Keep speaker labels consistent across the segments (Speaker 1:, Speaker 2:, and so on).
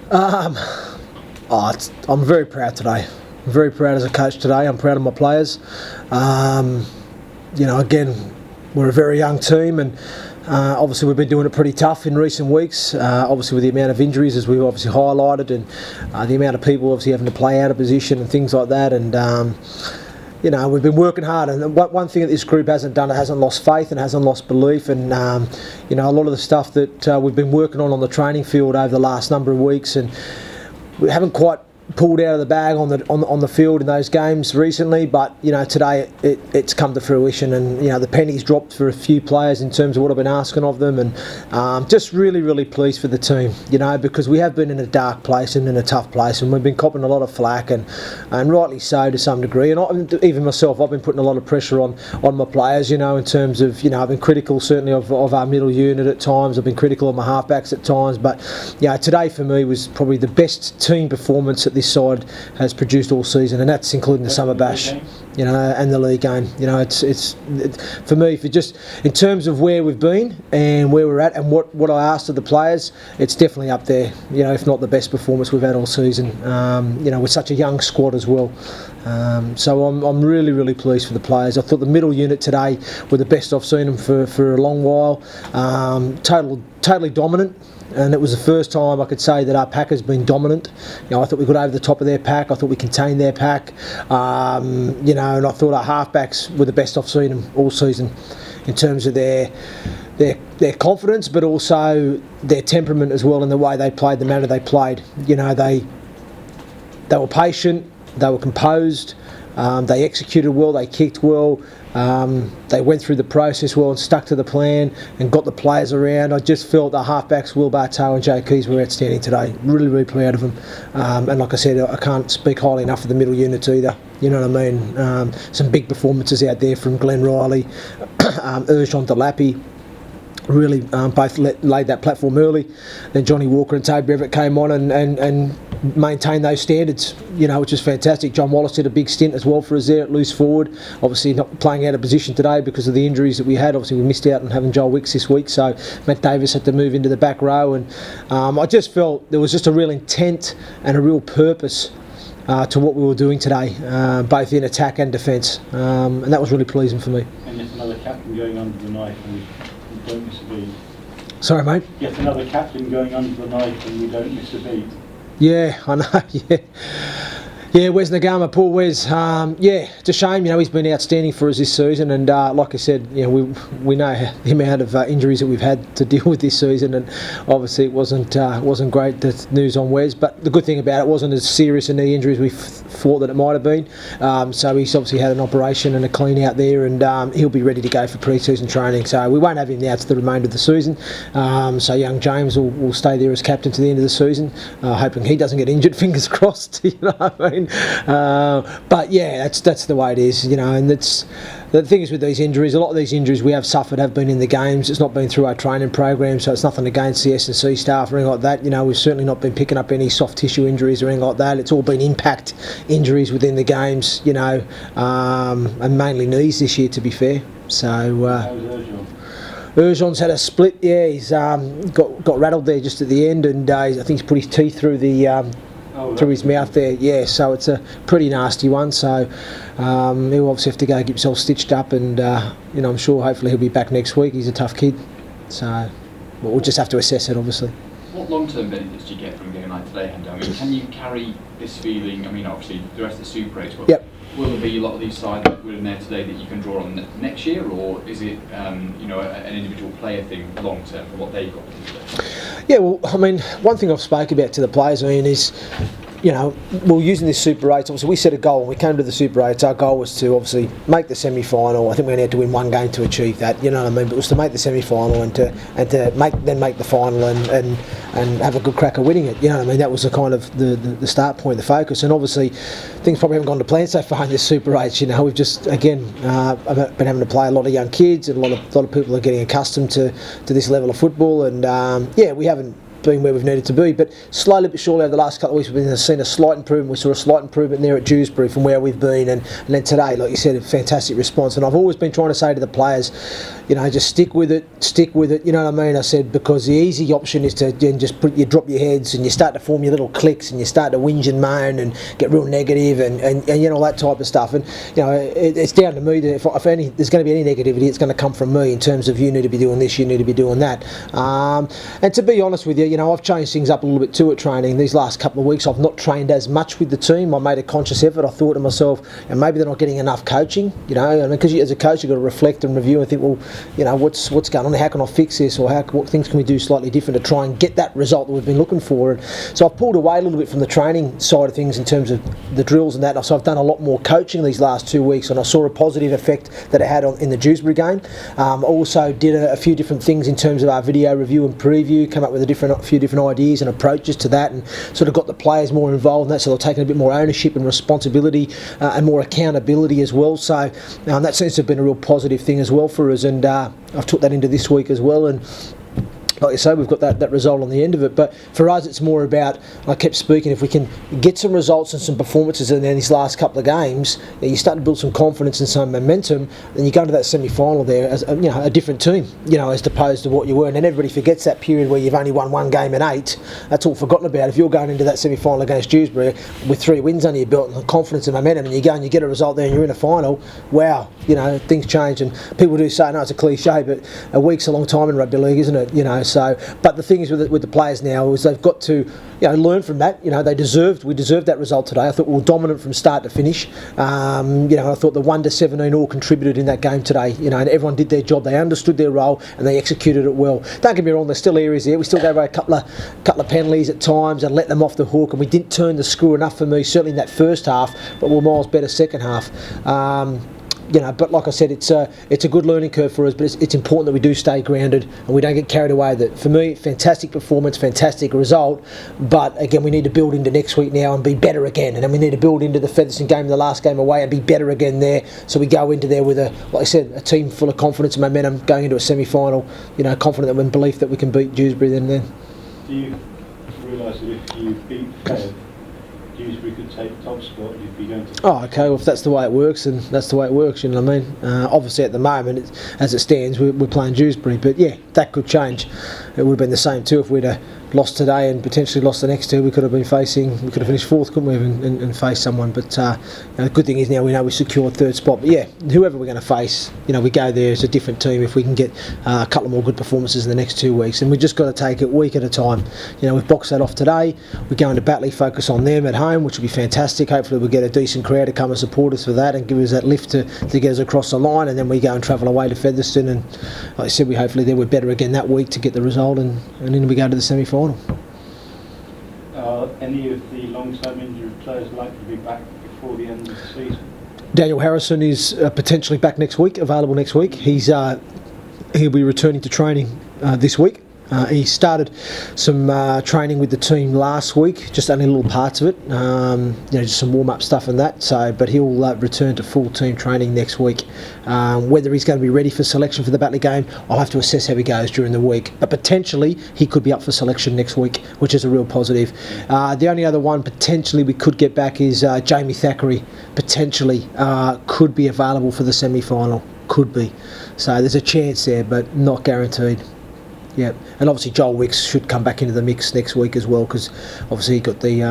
Speaker 1: Um, I'm very proud today. I'm very proud as a coach today. I'm proud of my players. Again, we're a very young team, and obviously we've been doing it pretty tough in recent weeks. Obviously with the amount of injuries, as we've obviously highlighted, and the amount of people obviously having to play out of position and things like that. And we've been working hard, and one thing that this group hasn't done, it hasn't lost faith and hasn't lost belief. And a lot of the stuff that we've been working on the training field over the last number of weeks, and we haven't quite pulled out of the bag on the field in those games recently, but today it's come to fruition, and the pennies dropped for a few players in terms of what I've been asking of them, and just really pleased for the team, because we have been in a dark place and in a tough place, and we've been copping a lot of flack, and rightly so to some degree. And even myself, I've been putting a lot of pressure on my players, in terms of I've been critical certainly of our middle unit at times. I've been critical of my halfbacks at times, but today for me was probably the best team performance that this side has produced all season, and that's including the summer bash, and the league game. It's for me, for just in terms of where we've been and where we're at, and what I asked of the players, it's definitely up there. If not the best performance we've had all season. With such a young squad as well. So I'm really pleased for the players. I thought the middle unit today were the best I've seen them for a long while. Totally dominant. And it was the first time I could say that our pack has been dominant. I thought we got over the top of their pack. I thought we contained their pack. And I thought our halfbacks were the best I've seen them all season in terms of their confidence, but also their temperament as well, in the way they played, the manner they played. They were patient, they were composed, they executed well, they kicked well. They went through the process well and stuck to the plan and got the players around. I just felt the halfbacks, Will Bartow and Joe Keys, were outstanding today. Really proud of them. And like I said, I can't speak highly enough of the middle units either. You know what I mean? Some big performances out there from Glenn Riley, Urshon Delapi. Really both laid that platform early. Then Johnny Walker and Toby Everett came on and maintained those standards, which is fantastic. John Wallace did a big stint as well for us there at loose forward. Obviously not playing out of position today because of the injuries that we had. Obviously we missed out on having Joel Wicks this week, so Matt Davis had to move into the back row. And I just felt there was just a real intent and a real purpose to what we were doing today, both in attack and defence. And that was really pleasing for me.
Speaker 2: And yet another captain going under the knife, and we don't miss a beat.
Speaker 1: Sorry, mate?
Speaker 2: Yet another captain going under the knife, and we don't miss a beat.
Speaker 1: Yeah, I know, yeah, Wes Nagama, poor Wes. It's a shame. He's been outstanding for us this season, and like I said, we know the amount of injuries that we've had to deal with this season, and obviously it wasn't great, the news on Wes. But the good thing about it, wasn't as serious a knee injury as we thought that it might have been. So he's obviously had an operation and a clean out there, and he'll be ready to go for pre-season training. So we won't have him out to the remainder of the season. So young James will stay there as captain to the end of the season, hoping he doesn't get injured. Fingers crossed. You know what I mean? But yeah, that's the way it is, and that's the thing is with these injuries. A lot of these injuries we have suffered have been in the games. It's not been through our training program, so it's nothing against the S&C staff or anything like that. We've certainly not been picking up any soft tissue injuries or anything like that. It's all been impact injuries within the games, and mainly knees this year, to be fair. So Urjon's had a split. Yeah, he's got rattled there just at the end, and I think he's put his teeth through the through his mouth there. Yeah, so it's a pretty nasty one. So he'll obviously have to go get himself stitched up, and I'm sure hopefully he'll be back next week. He's a tough kid, so we'll just have to assess it, obviously.
Speaker 3: What long-term benefits do you get from a game like today, Hendo? I mean, can you carry this feeling? I mean, obviously the rest of the Super 8, but will there be a lot of these sides that were in there today that you can draw on next year, or is it an individual player thing long-term for what they've got to do?
Speaker 1: Yeah, well, I mean, one thing I've spoke about to the players, is, we're using this Super 8. Obviously, we set a goal when we came to the Super 8. Our goal was to obviously make the semi-final. I think we only had to win one game to achieve that. You know what I mean? But it was to make the semi-final and to make the final and have a good crack at winning it. You know what I mean? That was the kind of the start point, the focus. And obviously, things probably haven't gone to plan so far in this Super 8. We've just been having to play a lot of young kids, and a lot of people are getting accustomed to this level of football. And we haven't been where we've needed to be. But slowly but surely over the last couple of weeks, we've seen a slight improvement. We saw a slight improvement there at Dewsbury from where we've been, and then today, like you said, a fantastic response. And I've always been trying to say to the players, just stick with it, you know what I mean? I said, because the easy option is to then just you drop your heads and you start to form your little cliques and you start to whinge and moan and get real negative and all that type of stuff. And it's down to me that if there's going to be any negativity, it's going to come from me in terms of you need to be doing this, you need to be doing that. And to be honest with you, I've changed things up a little bit too at training. These last couple of weeks, I've not trained as much with the team. I made a conscious effort. I thought to myself, and maybe they're not getting enough coaching. Because as a coach, you've got to reflect and review and think, well, what's going on? How can I fix this? Or what things can we do slightly different to try and get that result that we've been looking for? And so I've pulled away a little bit from the training side of things in terms of the drills and that. So I've done a lot more coaching these last 2 weeks, and I saw a positive effect that it had in the Dewsbury game. Also did a few different things in terms of our video review and preview, come up with a few different ideas and approaches to that, and sort of got the players more involved in that, so they're taking a bit more ownership and responsibility and more accountability as well. So that seems to have been a real positive thing as well for us, and I've took that into this week as well. And like you say, we've got that result on the end of it. But for us, it's more about, I kept speaking, if we can get some results and some performances in these last couple of games, you start to build some confidence and some momentum, then you go into that semi-final there as a different team, as opposed to what you were. And then everybody forgets that period where you've only won one game in 8. That's all forgotten about. If you're going into that semi-final against Dewsbury with 3 wins under your belt and confidence and momentum, and you go and you get a result there and you're in a final, wow, things change. And people do say, I know it's a cliche, but a week's a long time in rugby league, isn't it? So, but the thing is with the players now is they've got to learn from that. We deserved that result today. I thought we were dominant from start to finish. I thought the 1-17 all contributed in that game today. And everyone did their job. They understood their role and they executed it well. Don't get me wrong, there's still areas there. We still gave away a couple of penalties at times and let them off the hook, and we didn't turn the screw enough for me, certainly in that first half, but we're miles better second half. But like I said, it's a good learning curve for us, but it's important that we do stay grounded and we don't get carried away. That for me, fantastic performance, fantastic result, but again, we need to build into next week now and be better again, and then we need to build into the Featherstone game, the last game away, and be better again there, so we go into there with like I said, a team full of confidence and momentum going into a semi-final, confident and belief that we can beat Dewsbury then.
Speaker 2: Do you realise that if you beat Fev, Dewsbury could take top spot, you'd be going to...
Speaker 1: Oh, okay, well, if that's the way it works, then that's the way it works, you know what I mean? Obviously, at the moment, as it stands, we're playing Dewsbury, but yeah, that could change. It would have been the same too if we'd have lost today and potentially lost the next two. We could have finished fourth, couldn't we, and faced someone. But the good thing is now we know we secured third spot. But yeah, whoever we're going to face, we go there as a different team if we can get a couple more good performances in the next 2 weeks. And we've just got to take it week at a time. We've boxed that off today. We go into Batley, focus on them at home, which will be fantastic. Hopefully we'll get a decent crowd to come and support us for that and give us that lift to get us across the line. And then we go and travel away to Featherstone. And like I said, we're better again that week to get the result. And then we go to the semi-final.
Speaker 2: Any of the long-term injured players likely to be back before the end of the season?
Speaker 1: Daniel Harrison is potentially back next week, available next week. He'll be returning to training this week. He started some training with the team last week, just only little parts of it, just some warm-up stuff and that. But he'll return to full team training next week. Whether he's going to be ready for selection for the Batley game, I'll have to assess how he goes during the week. But potentially he could be up for selection next week, which is a real positive. The only other one potentially we could get back is Jamie Thackeray. Potentially could be available for the semi-final. Could be. So there's a chance there, but not guaranteed. Yeah, and obviously Joel Wicks should come back into the mix next week as well, because obviously he got the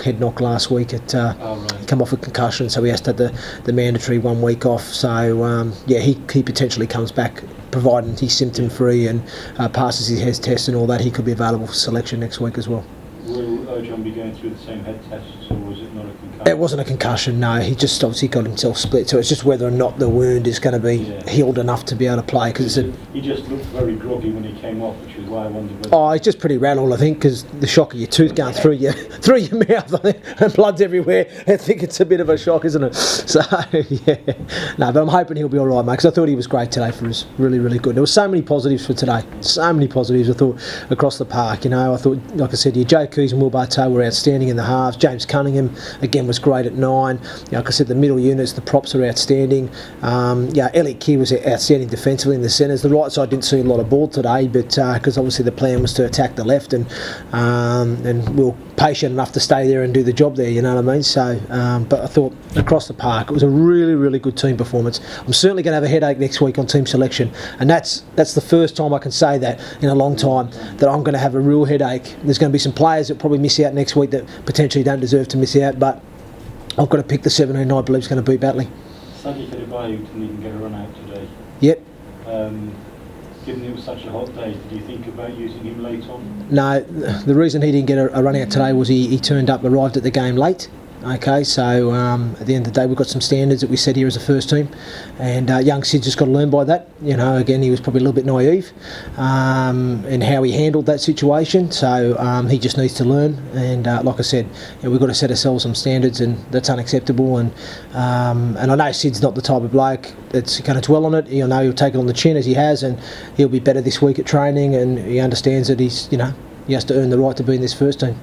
Speaker 1: head knock last week. He come off with concussion, so he has to have the mandatory 1 week off. So he potentially comes back, providing he's symptom free and passes his head test and all that. He could be available for selection next week as well.
Speaker 2: Will Ojon be going through the same head tests, or was it not a concussion?
Speaker 1: It wasn't a concussion, no. He just obviously got himself split, so it's just whether or not the wound is going to be healed enough to be able to play.
Speaker 2: He just looked very groggy when he came off, which is why I wondered.
Speaker 1: He's just pretty rattled, I think, because the shock of your tooth going through your mouth, I think, and blood's everywhere. I think it's a bit of a shock, isn't it? So yeah, no, but I'm hoping he'll be all right, mate. Because I thought he was great today for us, really, really good. There were so many positives for today, so many positives. I thought across the park, I thought, like I said, Joe Keys and Will Bartow were outstanding in the halves. James Cunningham again was great at 9. Like I said, the middle units, the props are outstanding. Elliot Key was outstanding defensively in the centres. The right side didn't see a lot of ball today, but because obviously the plan was to attack the left, and we were patient enough to stay there and do the job there, you know what I mean? So, but I thought across the park, it was a really, really good team performance. I'm certainly going to have a headache next week on team selection, and that's the first time I can say that in a long time, that I'm going to have a real headache. There's going to be some players that probably miss out next week that potentially don't deserve to miss out, but I've got to pick the 17 I believe is going to beat Batley.
Speaker 2: Sadly for the Bayou didn't get a run out today.
Speaker 1: Yep.
Speaker 2: Given it was such a hot day, did you think about using him late on?
Speaker 1: No, the reason he didn't get a run out today was he turned up, arrived at the game late. Okay, so at the end of the day, we've got some standards that we set here as a first team, and young Sid's just got to learn by that. You know, again, he was probably a little bit naive in how he handled that situation, so he just needs to learn. And like I said, we've got to set ourselves some standards, and that's unacceptable. And I know Sid's not the type of bloke that's going to dwell on it. He'll know he'll take it on the chin as he has, and he'll be better this week at training. And he understands that he has to earn the right to be in this first team.